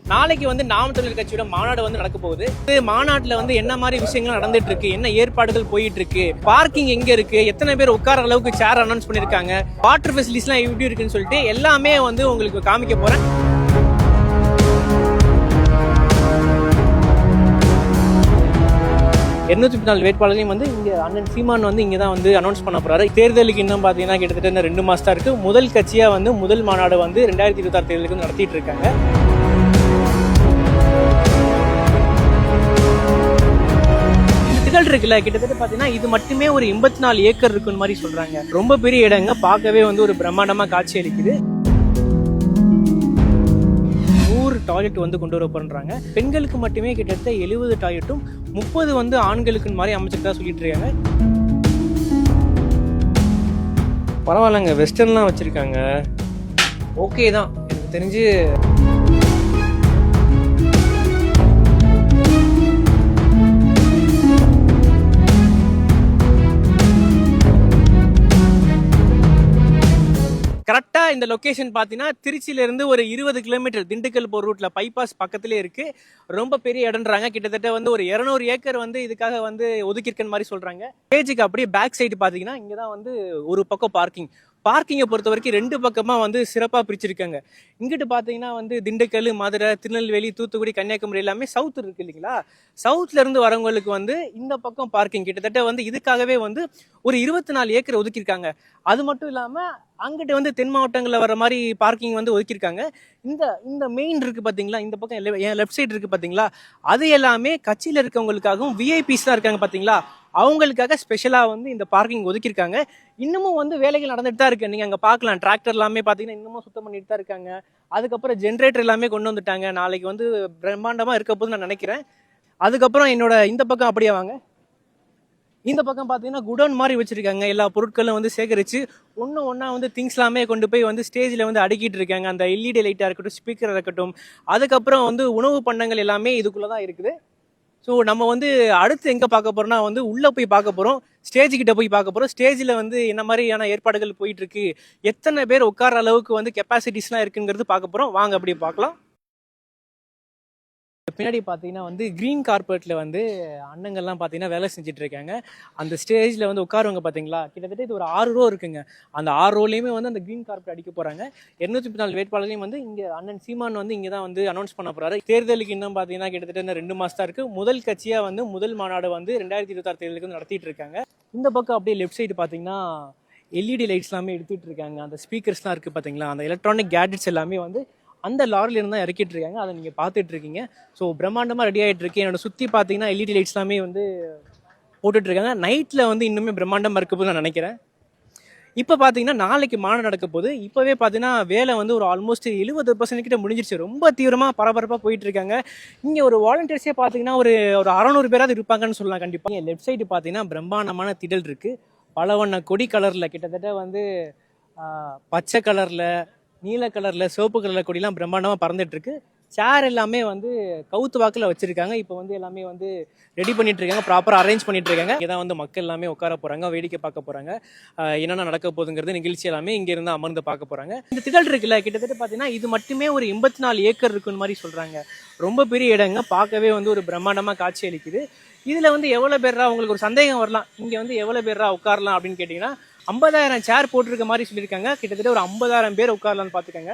நாளைக்கு வந்து நாம் தமிழர் கட்சியோட மாநாடு வந்து நடக்க போகுது. மாநாட்டுல வந்து என்ன மாதிரி விஷயங்கள் நடந்துட்டு இருக்கு, என்ன ஏற்பாடுகள் போயிட்டு இருக்கு, பார்க்கிங் எங்க இருக்கு, எத்தனை பேர் உட்கார அளவுக்கு சேர் அனௌன்ஸ் பண்ணிருக்காங்க, வாட்டர் ஃபெசிலிட்டிஸ் எல்லாம் எப்படி இருக்குன்னு சொல்லிட்டு எல்லாமே வந்து உங்களுக்கு காமிக்க போறேன். வேட்பாளரையும் வந்து இங்க அண்ணன் சீமான் வந்து இங்க தான் வந்து அனௌன்ஸ் பண்ண போறாரு. தேர்தலுக்கு இன்னும் பாத்தீங்கன்னா கிட்டத்தட்ட 2 மாசம் தான் இருக்கு. முதல் கட்சியா வந்து முதல் மாநாடு வந்து 2026 தேர்தலுக்கு நடத்திட்டு இருக்காங்க. இருக்குல்ல, கிட்டத்தட்ட பாத்தீங்கன்னா இது மட்டுமே ஒரு 84 ஏக்கர் இருக்குன்னு மாதிரி சொல்றாங்க. ரொம்ப பெரிய இடங்க, பார்க்கவே வந்து ஒரு பிரம்மாண்டமா காட்சி அளிக்குது. 100 டாய்லெட் வந்து கொண்டு வர போறாங்க. பெண்களுக்கு மட்டுமே கிட்டத்தட்ட 70 டாய்லெட்டும் 30 வந்து ஆண்களுக்கு மாதிரி அமைச்சிருக்கா சொல்லிட்டு இருக்காங்க. பரவாயில்லங்க, வெஸ்டர்ன்லாம் வச்சிருக்காங்க. ஓகே தான், எனக்கு தெரிஞ்சு கரெக்டா இந்த லொகேஷன் பாத்தீங்கன்னா திருச்சியில இருந்து ஒரு 20 கிலோமீட்டர் திண்டுக்கல் போற ரூட்ல பைபாஸ் பக்கத்திலே இருக்கு. ரொம்ப பெரிய இடம்ன்றாங்க. கிட்டத்தட்ட வந்து ஒரு 200 ஏக்கர் வந்து இதுக்காக வந்து ஒதுக்கியிருக்க மாதிரி சொல்றாங்க. ஸ்டேஜுக்கு அப்படியே பேக் சைடு பாத்தீங்கன்னா இங்கதான் வந்து ஒரு பக்கம் பார்க்கிங்கை பொறுத்த வரைக்கும் 2 பக்கமா வந்து சிறப்பா பிரிச்சிருக்காங்க. இங்கிட்டு பாத்தீங்கன்னா வந்து திண்டுக்கல், மதுரை, திருநெல்வேலி, தூத்துக்குடி, கன்னியாகுமரி எல்லாமே சவுத் இருக்கு இல்லைங்களா. சவுத்ல இருந்து வரவங்களுக்கு வந்து இந்த பக்கம் பார்க்கிங் கிட்டத்தட்ட வந்து இதுக்காகவே வந்து ஒரு 24 ஏக்கர் ஒதுக்கியிருக்காங்க. அது மட்டும் இல்லாம அங்கிட்ட வந்து தென் மாவட்டங்களில் வர மாதிரி பார்க்கிங் வந்து ஒதுக்கியிருக்காங்க. இந்த மெயின் இருக்கு பாத்தீங்களா, இந்த பக்கம் என் லெஃப்ட் சைடு இருக்கு பாத்தீங்களா, அது எல்லாமே கட்சியில இருக்கவங்களுக்காகவும் விஐபிஸ் தான் இருக்காங்க பாத்தீங்களா, அவங்களுக்காக ஸ்பெஷலா வந்து இந்த பார்க்கிங் ஒதுக்கியிருக்காங்க. இன்னமும் வந்து வேலைகள் நடந்துட்டு தான் இருக்கு. நீங்க அங்க பார்க்கலாம், டிராக்டர் எல்லாமே பாத்தீங்கன்னா இன்னமும் சுத்தம் பண்ணிட்டு தான் இருக்காங்க. அதுக்கப்புறம் ஜென்ரேட்டர் எல்லாமே கொண்டு வந்துட்டாங்க. நாளைக்கு வந்து பிரம்மாண்டமா இருக்க போது நான் நினைக்கிறேன். அதுக்கப்புறம் என்னோட இந்த பக்கம் அப்படியே வாங்க. இந்த பக்கம் பார்த்தீங்கன்னா குடோன் மாதிரி வச்சிருக்காங்க. எல்லா பொருட்களும் வந்து சேகரித்து ஒன்றா வந்து திங்ஸ் எல்லாமே கொண்டு போய் வந்து ஸ்டேஜில் வந்து அடுக்கிட்டு இருக்காங்க. அந்த எல்இடி லைட்டாக இருக்கட்டும், ஸ்பீக்கராக இருக்கட்டும், அதுக்கப்புறம் வந்து உணவு பண்டங்கள் எல்லாமே இதுக்குள்ளே தான் இருக்குது. ஸோ நம்ம வந்து அடுத்து எங்கே பார்க்க போகிறோம்னா வந்து உள்ளே போய் பார்க்க போகிறோம், ஸ்டேஜுக்கிட்ட போய் பார்க்க போகிறோம். ஸ்டேஜில் வந்து என்ன மாதிரியான ஏற்பாடுகள் போயிட்டுருக்கு, எத்தனை பேர் உட்கார அளவுக்கு வந்து கெப்பாசிட்டிஸ்லாம் இருக்குங்கிறது பார்க்க போகிறோம். வாங்க அப்படியே பார்க்கலாம். பின்னாடி பார்த்தீங்கன்னா வந்து கிரீன் கார்பெட்டில் வந்து அண்ணங்கள்லாம் பார்த்தீங்கன்னா வேலை செஞ்சுட்டு இருக்காங்க. அந்த ஸ்டேஜில் வந்து உட்காருவாங்க பார்த்தீங்களா, கிட்டத்தட்ட இது ஒரு 6 ரோ இருக்குங்க. அந்த 6 ரோலையுமே வந்து அந்த கிரீன் கார்பெட் அடிக்க போகிறாங்க. 234 வேட்பாளர்களையும் வந்து இங்கே அண்ணன் சீமான் வந்து இங்கே தான் வந்து அனௌன்ஸ் பண்ண போகிறாரு. தேர்தலுக்கு இன்னும் பார்த்தீங்கன்னா கிட்டத்தட்ட 2 மாதம் தான் இருக்குது. முதல் கட்சியாக வந்து முதல் மாநாடு வந்து 2026 தேர்தலுக்கு வந்து நடத்திட்டு இருக்காங்க. இந்த பக்கம் அப்படியே லெஃப்ட் சைடு பார்த்தீங்கன்னா எல்இடி லைட்ஸ் எல்லாமே எடுத்துகிட்டு இருக்காங்க. அந்த ஸ்பீக்கர்ஸ்லாம் இருக்குது பார்த்தீங்களா, அந்த எலக்ட்ரானிக் கேட்ஜெட்ஸ் எல்லாமே வந்து அந்த லாரில இருந்து தான் இறக்கிட்டு இருக்காங்க. அதை நீங்கள் பார்த்துட்டு இருக்கீங்க. ஸோ பிரம்மாண்டமாக ரெடி ஆகிட்டு இருக்கு. என்னோட சுற்றி பார்த்தீங்கன்னா எல்இடி லைட்ஸ் எல்லாமே வந்து போட்டுட்டு இருக்காங்க. நைட்டில் வந்து இன்னுமே பிரம்மாண்டமாக இருக்க போது நான் நினைக்கிறேன். இப்போ பார்த்தீங்கன்னா நாளைக்கு மாநாடு நடக்க போது. இப்போவே பார்த்தீங்கன்னா வேலை வந்து ஒரு ஆல்மோஸ்ட் 70% கிட்ட முடிஞ்சிருச்சு. ரொம்ப தீவிரமாக பரபரப்பாக போயிட்டு இருக்காங்க. இங்கே ஒரு வாலண்டியர்ஸே பார்த்தீங்கன்னா ஒரு 600 பேராவது இருப்பாங்கன்னு சொல்லலாம் கண்டிப்பாக. லெஃப்ட் சைடு பார்த்தீங்கன்னா பிரம்மாண்டமான திடல் இருக்குது. பல வண்ண கொடி கலரில், கிட்டத்தட்ட வந்து பச்சை கலரில், நீல கலரில், சிவப்பு கலரில் கொடிலாம் பிரம்மாண்டமாக பறந்துட்டு இருக்கு. சேர் எல்லாமே வந்து கவுத்து வாக்கில் வச்சிருக்காங்க. இப்போ வந்து எல்லாமே வந்து ரெடி பண்ணிட்டு இருக்காங்க, ப்ராப்பராக அரேஞ்ச் பண்ணிட்டு இருக்காங்க. இங்கே தான் வந்து மக்கள் எல்லாமே உட்கார போறாங்க, வேடிக்கை பார்க்க போறாங்க. என்னென்ன நடக்க போகுதுங்கிறது நிகழ்ச்சி எல்லாமே இங்கே இருந்து அமர்ந்து பார்க்க போறாங்க. இந்த திடல் இருக்குல்ல, கிட்டத்தட்ட பார்த்தீங்கன்னா இது மட்டுமே ஒரு 84 ஏக்கர் இருக்குன்னு மாதிரி சொல்றாங்க. ரொம்ப பெரிய இடங்க, பார்க்கவே வந்து ஒரு பிரம்மாண்டமாக காட்சி அளிக்குது. இதுல வந்து எவ்வளவு பேரா, உங்களுக்கு ஒரு சந்தேகம் வரலாம், இங்க வந்து எவ்வளவு பேரா உட்காரலாம் அப்படின்னு கேட்டீங்கன்னா 50,000 சேர் போட்டிருக்க மாதிரி சொல்லியிருக்காங்க. கிட்டத்தட்ட ஒரு 50,000 பேர் உட்காரலாம்னு பாத்துக்கங்க.